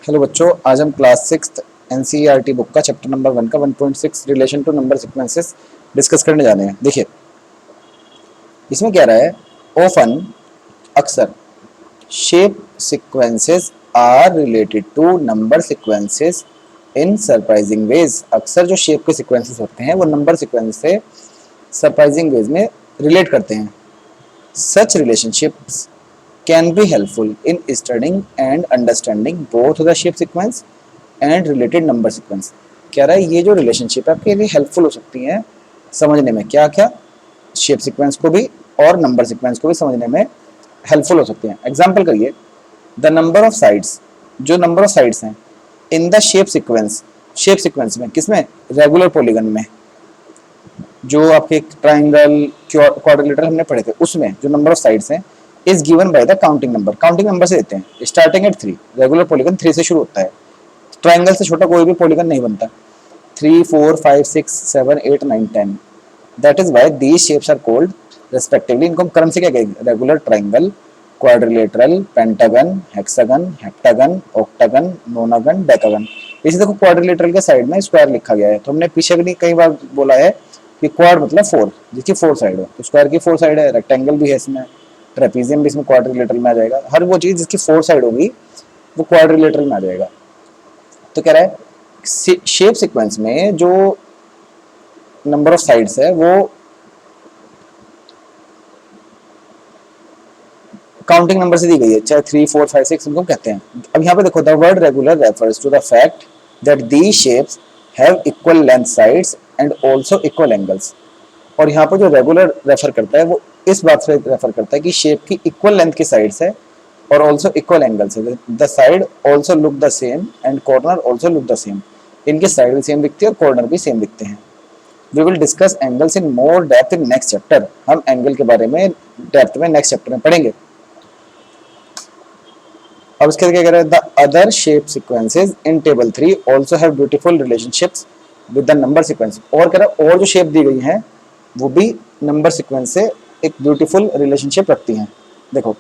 Hello बच्चों, आज हम क्लास 6 एनसीईआरटी बुक का चैप्टर नंबर 1 का 1.6 relation to number sequences discuss करने जा रहे हैं। देखिए, इसमें क्या रहा है, ऑफन अक्सर shape sequences are related to number sequences in surprising ways. अक्सर जो शेप के सीक्वेंसेस होते हैं वो नंबर सीक्वेंस से सरप्राइजिंग वेज में रिलेट करते हैं। Such relationships can be helpful in studying and understanding both the shape sequence and related number sequence। कह रहा है ये जो रिलेशनशिप है आपके लिए हेल्पफुल हो सकती है समझने में, क्या क्या शेप सीक्वेंस को भी और नंबर सीक्वेंस को भी समझने में हेल्पफुल हो सकती हैं। एग्जांपल करिए, द नंबर ऑफ साइड्स, जो नंबर ऑफ साइड्स हैं इन द शेप सीक्वेंस में, किसमें, रेगुलर पॉलीगन में, जो आपके ट्राइंगल क्वाड्रिलेटरल हमने पढ़े थे उसमें जो नंबर ऑफ साइड्स हैं is given by the counting number से देते हैं। स्टार्टिंग एट 3, रेगुलर पॉलीगन 3 से शुरू होता है, ट्राइंगल से छोटा कोई भी पॉलीगन नहीं बनता। 3, 4, 5, 6, 7, 8, 9, 10, that is why these shapes are called respectively. इनको हम क्रम से क्या कहेंगे, regular, triangle, quadrilateral, pentagon, hexagon, heptagon, octagon, nonagon, decagon. इसी देखो क्वाड्रिलेटरल के साइड में स्क्वायर लिखा गया है, तो हमने पीछे भी कई बार बोला है कि क्वाड मतलब 4, जिसकी 4 साइड हो, तो स्क्वायर की 4 साइड है, रेक्टेंगल भी है इसमें, ट्रेपीजियम भी इसमें क्वाड्रिलेटरल में आ जाएगा। हर वो चीज जिसकी 4 साइड होगी वो क्वाड्रिलेटरल में आ जाएगा। तो कह रहा है शेप सीक्वेंस में जो नंबर ऑफ साइड्स है वो काउंटिंग नंबर से दी गई है, चाहे 3, 4, 5, 6 इनको कहते हैं। अब यहाँ पे देखो, the word regular refers to the fact that these shapes have equal length sides and also equal angles. और यहाँ पर जो रेगुलर रेफर करता है वो इस बात से रेफर करता है कि शेप की इक्वल लेंथ की साइड्स है और ऑल्सो इक्वल एंगल्स है। The side also look the same and corner also look the same. इनकी साइड भी सेम दिखती है और कॉर्नर भी सेम दिखते हैं। We will discuss angles in more depth in next chapter. हम एंगल के बारे में डेप्थ में नेक्स्ट चैप्टर में पढ़ेंगे। अब इसके क्या कह रहा है, the other shape sequences in table 3 also have beautiful relationships with the number sequence. और कह रहा है और जो शेप दी गई है वो भी नंबर सीक्वेंस से एक ब्यूटीफुल रिलेशनशिप रखती हैं। देखो,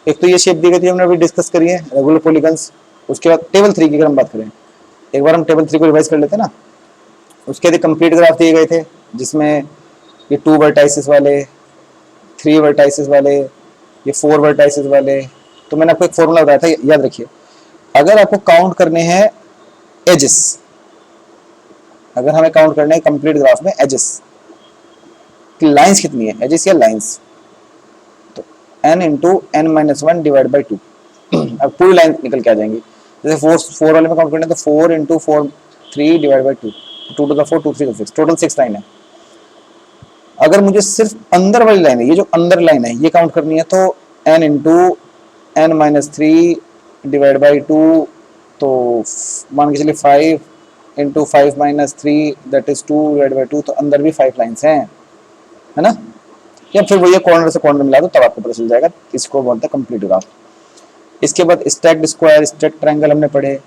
एक तो ये शेप दी गई थी, हमने अभी डिस्कस करी है, रेगुलर पॉलीगन्स। उसके बाद टेबल 3 की अगर हम बात करें, एक बार हम टेबल 3 को रिवाइज कर लेते हैं ना। उसके बाद कंप्लीट ग्राफ दिए गए थे जिसमें ये 2 वर्टाइसिस वाले, 3 वर्टाइसिस वाले, ये 4 वर्टाइसिस वाले। तो मैंने आपको एक फॉर्मूला बताया था, याद रखिए। अगर आपको काउंट करने हैं एजेस, अगर हमें काउंट करने हैं कंप्लीट ग्राफ में एजेस कि लाइंस कितनी है, एजेस या लाइंस, तो n into n minus 1 divide by 2। अब पूरी लाइन निकल के आ जाएंगी। जैसे 4 वाले में काउंट करने तो 4 into 4 3 divide by 2, 2 to the 4 2 3 6, total 6 line है। अगर मुझे सिर्फ अंदर वाली लाइन है, ये जो अंदर लाइन है ये काउंट करनी है, तो n into n minus 3 divide by 2, तो मान के चलिए 5 into 5 minus 3 that is 2 divide by 2, तो अंदर भी 5 लाइन्स हैं, है ना। या फिर वही कॉर्नर से कॉर्नर मिला दो तब आपको पता चल जाएगा। इसको बोलते हैं कंप्लीट ग्राफ। इसके बाद स्टैक्ड स्क्वायर, स्टैक्ड ट्रायंगल हमने पढ़े।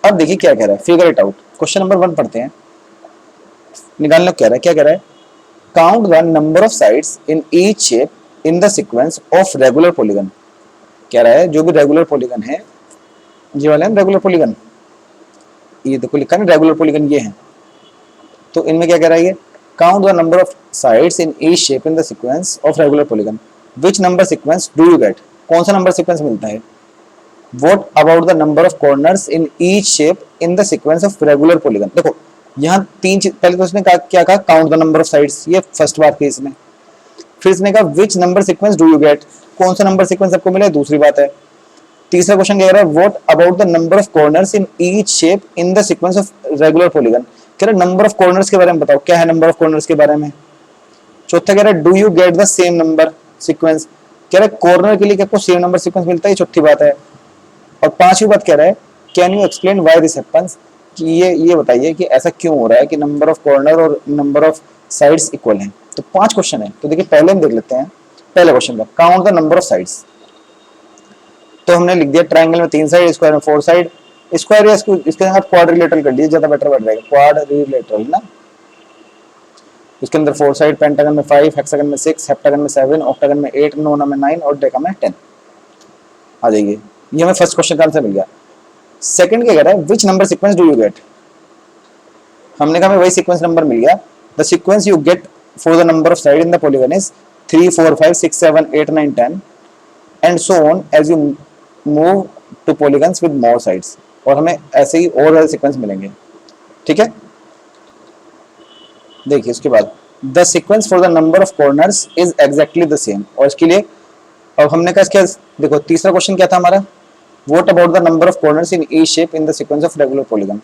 अब देखिए क्या कह रहा है, figure it out. Question number 1 पढ़ते हैं, निकालने को कह रहा है, क्या कह रहा है, count the number of sides in each shape in the sequence of regular polygon. कह रहा है जो भी रेगुलर पॉलीगन है, ये वाले हैं रेगुलर पॉलीगन, ये देखो लिखा है ना रेगुलर पॉलीगन ये है, तो इनमें क्या कह रहा है, ये count the number of sides in each shape in the sequence of regular polygon, which number sequence do you get, कौन सा नंबर सीक्वेंस मिलता है। what about the number of corners in each shape in the sequence of regular polygon। देखो यहाँ 3 चीज, पहले तो उसने कहा, क्या कहा, count the number of sides, ये फर्स्ट बात की इसने। फिर इसने कहा which number sequence do you get, कौन सा नंबर सीक्वेंस आपको मिला, दूसरी बात है। तीसरा क्वेश्चन कह रहा है what about the number of corners in each shape in the sequence of regular polygon, कह रहा है नंबर ऑफ कॉर्नर्स के बारे में बताओ, क्या है नंबर ऑफ कॉर्नर्स के बारे में। चौथा कह रहा है do you get the same number sequence, कह रहा है कॉर्नर के लिए आपको सेम नंबर सीक्वेंस मिलता है, चौथी बात है। और पांचवी बात कह रहा है can you explain why this happens, कि ये बताइए कि ऐसा क्यों हो रहा है कि नंबर ऑफ कॉर्नर और नंबर ऑफ साइड्स इक्वल हैं। तो 5 क्वेश्चन है, तो देखिए पहले हम देख लेते हैं पहले क्वेश्चन का, count the number of sides. तो हमने लिख दिया ट्राइंगल में 3 साइड, स्क्वायर में 4 साइड। स्क्वायर या इसके साथ क्वाड्रिलेटरल कर लीजिए, ज्यादा बेटर बैठ जाएगा, क्वाड्रिलेटरल ना। इसके अंदर 4 साइड, पेंटागन में 5, हेक्सागन में 6, हेप्टागन में 7, ऑक्टागन में 8, नोना में 9 और डेका में 10 आ जाइए। ये हमें फर्स्ट क्वेश्चन का आंसर मिल गया। सेकंड क्या कह रहा है, which number sequence do you get, हमने कहा हमें वही सीक्वेंस नंबर मिल गया, the sequence you get for the number of side in the polygon is 3 4 5 6 7 8 9 10 and so on as you move to polygons with more sides, और हमें ऐसे ही और ज्यादा सीक्वेंस मिलेंगे, ठीक है। देखिए उसके बाद the sequence for the number of corners is exactly the same, और इसके लिए अब हमने कहा इसके, देखो तीसरा क्वेश्चन क्या था हमारा, what about the number of corners in each shape in the sequence of regular polygon,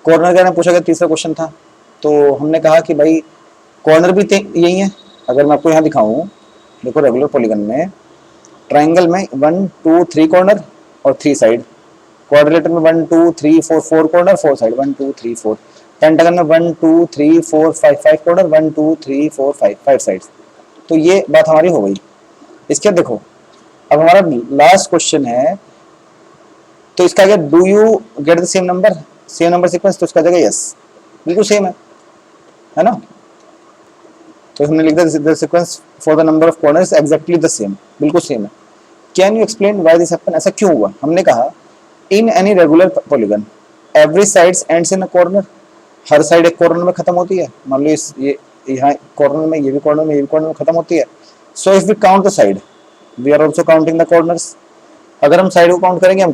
corner क्या पूछा गया, तीसरा क्वेश्चन था। तो हमने कहा कि भाई कॉर्नर भी यही है, अगर मैं आपको यहाँ दिखाऊं, देखो रेगुलर पॉलीगन में ट्राइंगल में 1 2 3 कॉर्नर और 3 साइड, क्वाड्रिलेटर में 1 2 3 4 4 कॉर्नर 4 साइड 1 2 3 4, पेंटागन में 1 2 3 4 5 5 कॉर्नर 1 2 3 4 5 5 साइड्स। तो ये बात हमारी हो गई। इसके देखो अब हमारा लास्ट क्वेश्चन है, तो इसका क्या, do you get the same number sequence, तो इसका जगह यस, बिल्कुल सेम है ना। तो हमने लिख दिया the sequence for the number of corners exactly the same, बिल्कुल सेम है। Can you explain why this happen, ऐसा क्यों हुआ, हमने कहा in any regular polygon every sides ends in a corner, her side एक कॉर्नर में खत्म होती है, मान लो इस ये यहाँ कॉर्नर में, ये भी कॉर्नर में, ये भी कॉर्नर में खत्म होती है। So if we count the side we are also counting the corners, अगर हम साइड को काउंट करेंगे हम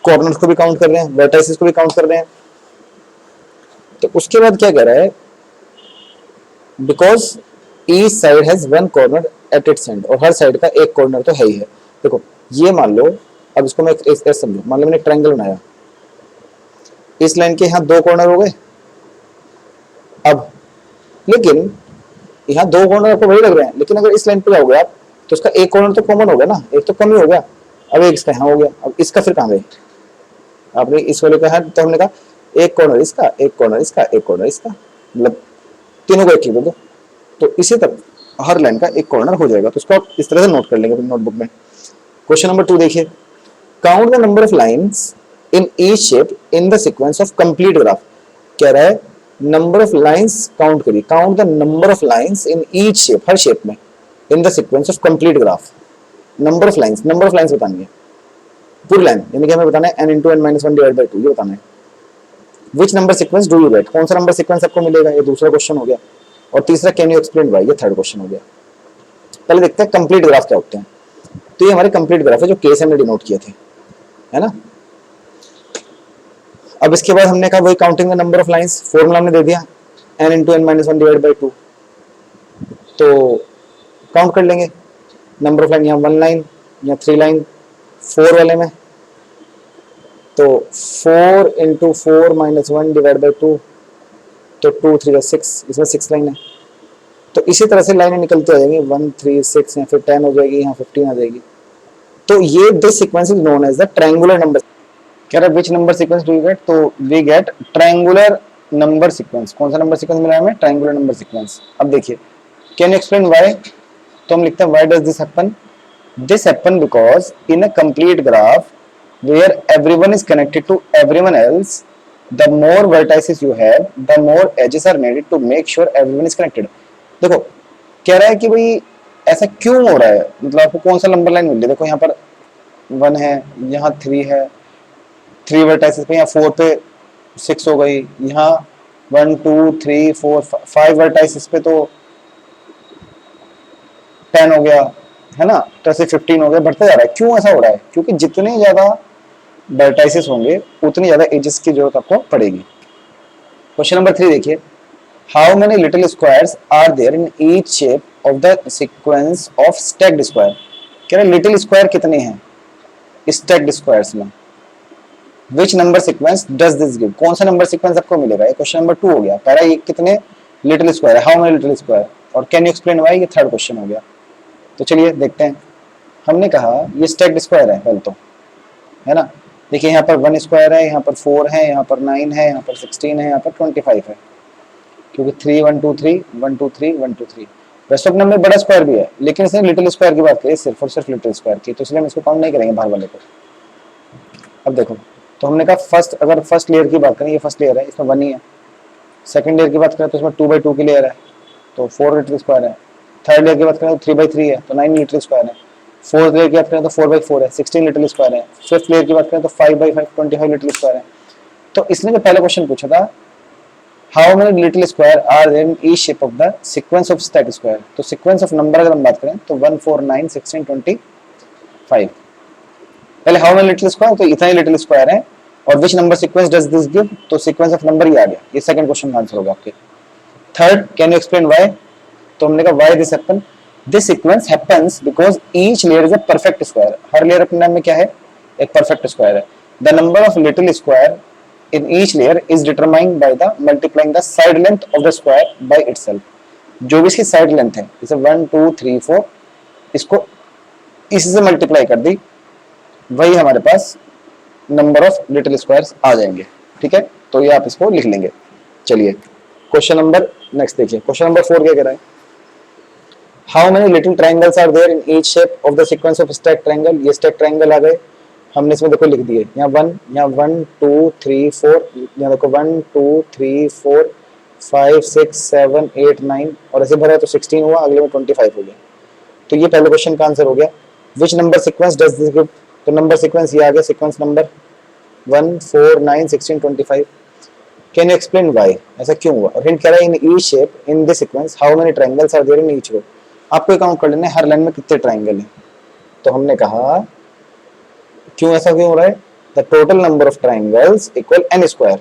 कॉर्नर्स को भी काउंट कर रहे हैं, वर्टाइसेस को भी काउंट कर रहे हैं। तो उसके बाद क्या कह रहा है, because each side has one corner at its and, और हर साइड का एक कॉर्नर तो है ही है। देखो ये मान लो, अब इसको मैं एक समझो, मान लो मैंने ट्रायंगल बनाया, इस लाइन के यहाँ 2 कॉर्नर हो गए, अब लेकिन यहाँ 2 कॉर्नर आपको वही लग रहे हैं, लेकिन अगर इस लाइन पे जाओगे आप तो उसका एक कॉर्नर तो कॉमन हो गया ना, एक तो कम ही हो गया, अब एक इसका यहाँ हो गया, अब इसका फिर कहाँ गए, आपने इस वाले का है, तो हमने कहा एक कॉर्नर इसका, एक कॉर्नर इसका, एक कॉर्नर इसका, मतलब तीनों को एक ही दे दो, तो इसी तरह हर लाइन का एक कॉर्नर हो जाएगा। तो इसको आप इस तरह से नोट कर लेंगे अपनी नोटबुक में। क्वेश्चन नंबर 2 देखिए, count the number of lines in each shape in the sequence of complete graph, कह रहा है नंबर ऑफ लाइंस काउंट करिए, count the number of lines in each shape, हर शेप में, in the sequence of complete graph, number of lines बतानी है पूरी line, यानी कि हमें बताना है n into n minus 1 divided by 2, ये बताना है। Which number sequence do you gate, कौन सा नंबर सीक्वेंस आपको मिलेगा, ये दूसरा क्वेश्चन हो गया, और तीसरा कैन यू एक्सप्लेन व्हाई, ये थर्ड क्वेश्चन हो गया। पहले देखते हैं कंप्लीट ग्राफ क्या होते हैं। तो ये हमारे कंप्लीट ग्राफ है जो केस हमने डिनोट किए थे, है ना। अब इसके बाद हमने कहा वही counting the number of lines, formula हमने दे दिया n into n minus 1 divided by 2, तो काउंट कर लेंगे नंबर ऑफ लाइन, यहाँ 1 लाइन या 3 लाइन, 4 वाले में तो 4 into 4 minus 1 divided by 2, तो 2 3 6, इसमें 6 लाइन है। तो इसी तरह से लाइनें निकलती आ जाएंगी, 1 3 6 या फिर 10 हो जाएगी, यहाँ 15 आ जाएगी। तो ये this sequence is known as the triangular number. कह रहा है which number sequence do you get, तो we get triangular number sequence. कौन सा नंबर सीक्वेंस मिला हमें, ट्रायंगुलर नंबर सीक्वेंस। अब देखिए कैन यू एक्सप्लेन व्हाई, तो हम लिखते हैं why does this happen, this happen because in a complete graph where everyone is connected to everyone else, the more vertices you have, the more edges are needed to make sure everyone is connected। देखो कह रहा है कि भाई ऐसा क्यों हो रहा है, मतलब आपको कौन सा नंबर लाइन मिल रही है, देखो यहाँ पर 1 है, यहाँ 3 है, 3 वर्टाइसेस पे, यहाँ 4 पे 6 हो गई, यहाँ 1 2 3 4 5 वर्टाइसेस पे तो 10 हो गया, है ना, तो ऐसे 15 हो गया, बढ़ता जा रहा है। क्यों ऐसा हो रहा है, क्योंकि जितने ज्यादा वर्टाइसेस होंगे उतनी ज्यादा एजेस की जरूरत आपको पड़ेगी। क्वेश्चन नंबर 3 देखिए, how many little squares are there in each shape of the sequence of stacked square, कह रहे लिटिल स्क्वायर कितने हैं स्टैक्ड स्क्वायर्स में, which number sequence does this give, कौन सा नंबर सीक्वेंस आपको मिलेगा। ये क्वेश्चन नंबर 2 हो गया, पहला ये कितने लिटिल स्क्वायर है, हाउ मेनी लिटिल स्क्वायर, और कैन यू एक्सप्लेन व्हाई, ये थर्ड क्वेश्चन हो गया। तो चलिए देखते हैं। हमने कहा ये स्टैक्ड स्क्वायर है पहले तो, है ना, देखिए यहाँ पर 1 स्क्वायर है, यहाँ पर 4 है, यहाँ पर 9 है, यहाँ पर 16 है, यहाँ पर 25 है, क्योंकि 3 1 2 3 1 2 3 1 2 3। रेस्ट ऑफ नंबर बड़ा स्क्वायर भी है, लेकिन इसने लिटिल स्क्वायर की बात करी सिर्फ और सिर्फ लिटिल स्क्वायर की, तो इसलिए हम इसको काउंट नहीं करेंगे बाहर वाले को। अब देखो, तो हमने कहा फर्स्ट, अगर फर्स्ट लेयर की बात करें, ये फर्स्ट लेयर है, इसमें 1 ही है। सेकंड लेयर की बात करें तो इसमें 2/2 की लेयर है, तो 4 लिटिल स्क्वायर है। थर्ड लेयर की बात करें तो 3/3 है, तो 9 लिटिल स्क्वायर है। फोर्थ लेयर की बात करें तो 4/4 है, 16 लिटिल स्क्वायर है। फिफ्थ लेयर की बात करें तो 5/5 25 लिटिल स्क्वायर है। तो इसने जो पहला क्वेश्चन पूछा था, how many little square are there in each shape of the sequence of stack square, तो सीक्वेंस ऑफ नंबर अगर हम बात करें तो 1 4 9 16 25। पहले हाउ मेनी लिटिल स्क्वायर, तो इतना ही लिटिल स्क्वायर है, और विच number sequence does this give, तो सीक्वेंस ऑफ नंबर ही आ गया। ये सेकंड क्वेश्चन का आंसर होगा आपके। Third, can you explain why, तो हमने कहा why this happen, this sequence happens because each layer is a perfect square, her layer अपने नाम में क्या है, एक परफेक्ट स्क्वायर है। The number of little square in each layer is determined by the multiplying the side length of the square by itself। जो भी इसकी साइड लेंथ है, जैसे 1 2 3 4, इसको इसी से मल्टीप्लाई कर दी, वही हमारे पास नंबर ऑफ लिटिल स्क्वायर्स आ जाएंगे। ठीक है, तो ये आप इसको लिख लेंगे। चलिए क्वेश्चन नंबर नेक्स्ट देखिए, क्वेश्चन नंबर 4 क्या कह रहा है, how many little triangles are there in each shape of the sequence of stack triangle. ये स्टैक ट्राइंगल आ गए, हमने इसमें देखो लिख दिए, यहाँ 1, यहाँ 1 2 3 4, यहाँ देखो 1 2 3 4 5 6 7 8 9, और ऐसे भरा तो 16 हुआ, अगले में 25 हो गया। तो ये पहले क्वेश्चन का आंसर हो गया। Which number sequence does this give, तो नंबर सीक्वेंस ये आ गया, sequence number 1 4 9 16 25। Can you explain why, ऐसा क्यों हुआ, और हिंट कह रहा है in each shape in this sequence how many triangles are there in each row. आपको काउंट कर लेना है हर लाइन में कितने ट्रायंगल हैं। तो हमने कहा क्यों ऐसा क्यों हो रहा है, the total number of triangles equal n square,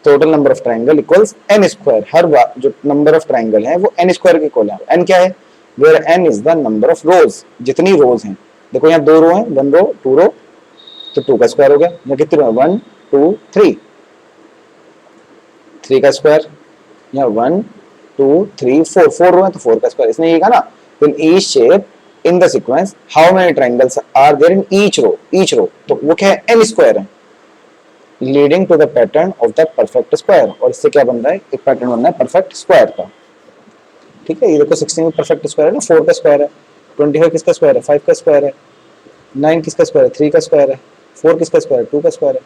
total number of triangle equals n square, हर जो नंबर ऑफ ट्राइंगल है वो एन स्क्वायर के इक्वल है। एन क्या है, where n is the number of rows, जितनी रोज हैं। देखो यहाँ 2 रो हैं, 1 रो 2 रो, तो 2 का स्क्वायर हो गया। यहाँ कितने रो है, 1 2 3, 3 का स्क्वायर। यहाँ 1 2 3 4, 4 रो है तो 4 का स्क्वायर। इसने ये कहा ना, इन each shape in the sequence how many triangles are there in each row, तो वो क्या है, n स्क्वायर है, leading to the pattern of the perfect square। और इससे क्या बन रहा है, एक पैटर्न बन रहा है परफेक्ट स्क्वायर का। ठीक है, ये देखो 16 में परफेक्ट स्क्वायर है ना, 4 का स्क्वायर है, 25 किसका स्क्वायर है, 5 का स्क्वायर है, 9 किसका स्क्वायर है, 3 का स्क्वायर है, 4 किसका स्क्वायर है, 2 का स्क्वायर है,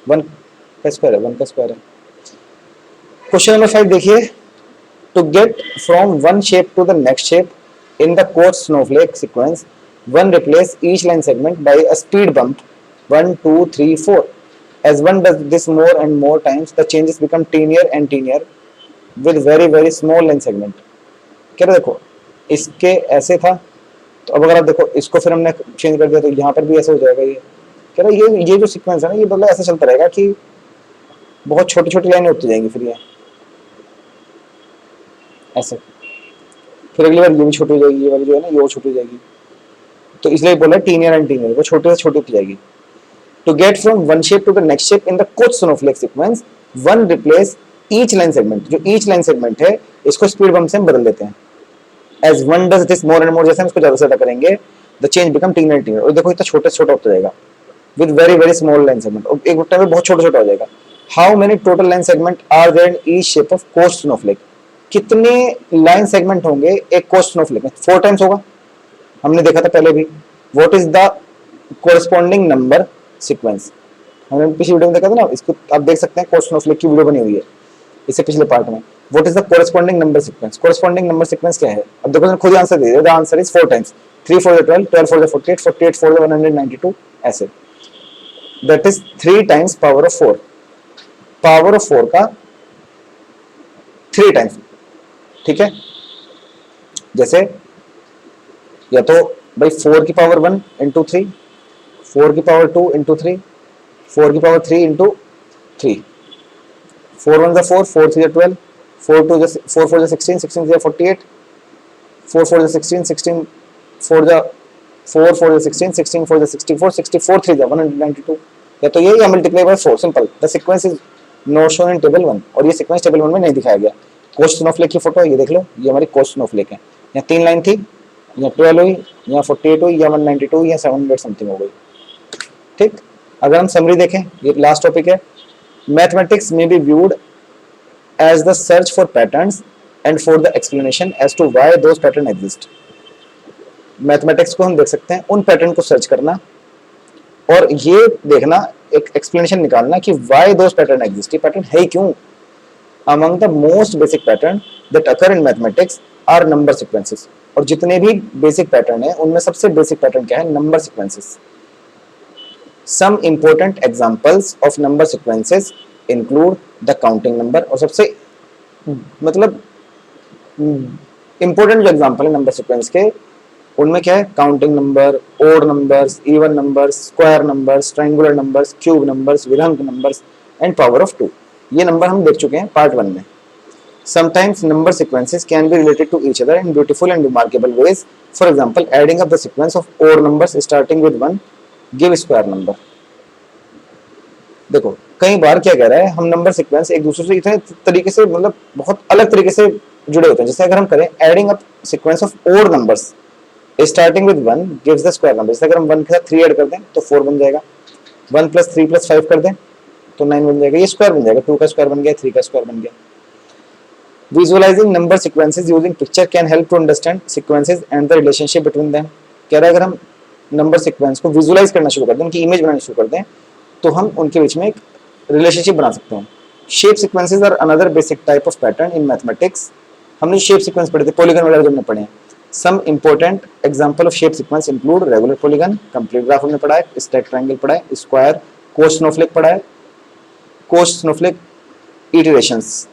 1 का स्क्वायर है, 1 का स्क्वायर है। क्वेश्चन नंबर 5 देखिए, to get from one shape to the next shape in the Koch snowflake sequence, one replace each line segment by a speed bump 1 2 3 4। As one does this more and more times, the changes become tinier and tinier with very very small line segment। क्या देखो इसके ऐसे था, तो अब अगर आप देखो इसको फिर हमने चेंज कर दिया तो यहाँ पर भी ऐसे हो जाएगा। ये कह रहा ये जो सीक्वेंस है ना, ये मतलब ऐसे चलता रहेगा कि बहुत छोटी छोटी लाइनें होती जाएंगी, फिर ये ऐसे, फिर अगली बार ये भी छोटी हो जाएगी, ये वाली जो है ना ये और छोटी हो जाएगी। तो इसलिए बोला टीनियर एंड टीनियर, वो छोटे से छोटी होती जाएगी। To get from one shape to the next shape in the Koch snowflake sequence, one replace each line segment. जो ईच लाइन सेगमेंट है इसको स्पीड बम्प से हम बदल देते हैं। As one does this more and more, जैसे हम इसको ज्यादा से ज्यादा करेंगे the change become tinier and tinier. और देखो इतना छोटा से छोटा होता जाएगा with very very small line segment, और एक टाइम में बहुत छोटा छोटा हो जाएगा। How many total line segment are there in each shape of Koch snowflake, कितने लाइन सेगमेंट होंगे एक कोच स्नोफ्लेक में, 4 टाइम्स होगा, हमने देखा था पहले भी। What is the corresponding number sequence, हमने पिछली वीडियो में देखा था ना, इसको आप देख सकते हैं, कोच स्नोफ्लेक की वीडियो बनी हुई है इससे पिछले पार्ट में। What is the corresponding number sequence, corresponding number sequence क्या है, अब देखो खुद आंसर दे दिया, द आंसर इज 4 टाइम्स, 3 4 12, 12 4 48, 48 4 192, ऐसे। That is 3 times power of 4, power of 4 का 3 टाइम्स। ठीक है, जैसे या तो भाई 4 की पावर 1 इंटू 3, 4 की पावर 2 इंटू 3, 4 की पावर 3 इंटू 3, 4 1 जा 4, 4 3 जा 12, 4 2 जा 4 4 जा 16, 16 जा 48, 4 4 जा 16, 16 4 जा 4 4 जा 16, 16 4 जा 64, 64 3 जा 192। या तो ये या multiply by 4, simple. The sequence is not shown in table 1, और ये सीक्वेंस टेबल 1 में नहीं दिखाया गया। कोच स्नोफ्लेक की फोटो ये देख लो, ये हमारी कोच स्नोफ्लेक है। यहाँ 3 लाइन थी, यहाँ 12 हुई, यहाँ 48 हुई, यहाँ 192, यहाँ 700 समथिंग हो गई। ठीक, अगर हम समरी देखें, ये लास्ट टॉपिक है। मैथमेटिक्स में be viewed as the search for patterns and for the explanation as to why those pattern exist. Mathematics को हम देख सकते हैं उन पैटर्न को सर्च करना और ये देखना, एक एक्सप्लेनेशन निकालना कि व्हाई दोज पैटर्न एग्जिस्ट, ये पैटर्न है क्यों। Among the most basic pattern that occur in mathematics are number sequences। और जितने भी बेसिक पैटर्न है उनमें सबसे बेसिक पैटर्न क्या है, number sequences. Some important examples of number sequences include the counting number, और सबसे मतलब इंपॉर्टेंट जो एग्जांपल है नंबर सीक्वेंस के उनमें क्या है, counting number, odd numbers, even numbers, square numbers, triangular numbers, cube numbers, विधंक नंबर्स एंड पावर ऑफ 2। ये नंबर हम देख चुके हैं पार्ट 1 में। Sometimes number sequences can be related to each other in beautiful and remarkable ways. For example, adding up the sequence of odd numbers starting with 1 give square number. देखो कई बार क्या कह रहा है, हम नंबर सीक्वेंस एक दूसरे से इतने तरीके से मतलब बहुत अलग तरीके से जुड़े होते हैं। जैसे अगर हम करें adding up sequence of odd numbers starting with 1 gives the square number. जैसे अगर हम 1 के साथ 3 ऐड कर दें तो 4 बन जाएगा, 1 + 3 + 5 कर दें तो 9 बन जाएगा, ये स्क्वायर बन जाएगा, 2 का स्क्वायर बन गया, 3 का स्क्वायर बन गया। Visualizing number sequences using picture can help to understand sequences and the relationship between them. कह रहा है अगर हम नंबर सीक्वेंस को विजुअलाइज करना शुरू कर दें, उनकी इमेज बनानी शुरू कर दें, तो हम उनके बीच में एक रिलेशनशिप बना सकते हैं। Shape sequences are another basic type of pattern in mathematics. हमने शेप सीक्वेंस पढ़े थे, पॉलीगन वगैरह जो हमने पढ़े हैं। Some important example of shape sequence include regular polygon, complete graph हमने पढ़ा है, स्टैक ट्रायंगल पढ़ा है, स्क्वायर, कोस स्नोफ्लेक पढ़ा है, कोस स्नोफ्लेक इटरेशंस।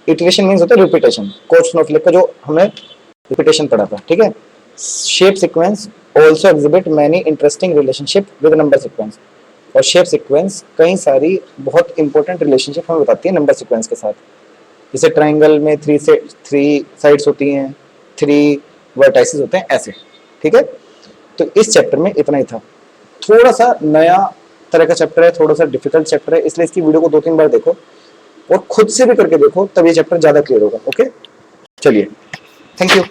इटरेशन मींस होता है रिपीटेशन, कोस स्नोफ्लेक का जो हमने रिपीटेशन पढ़ा था, ठीक है। Shape sequence also exhibit many interesting relationship with number sequence, और शेप सीक्वेंस कई सारी बहुत इंपॉर्टेंट रिलेशनशिप हमें बताती है नंबर सीक्वेंस के साथ। जैसे ट्राइंगल में 3 साइड्स होती हैं, 3 वर्टाइसेस होते हैं, ऐसे, ठीक है। तो इस चैप्टर में इतना ही था। थोड़ा सा नया तरह का चैप्टर है, थोड़ा सा डिफिकल्ट चैप्टर है, इसलिए इसकी वीडियो को 2-3 बार देखो और खुद से भी करके देखो, तब ये चैप्टर ज्यादा क्लियर होगा। ओके, चलिए, थैंक यू।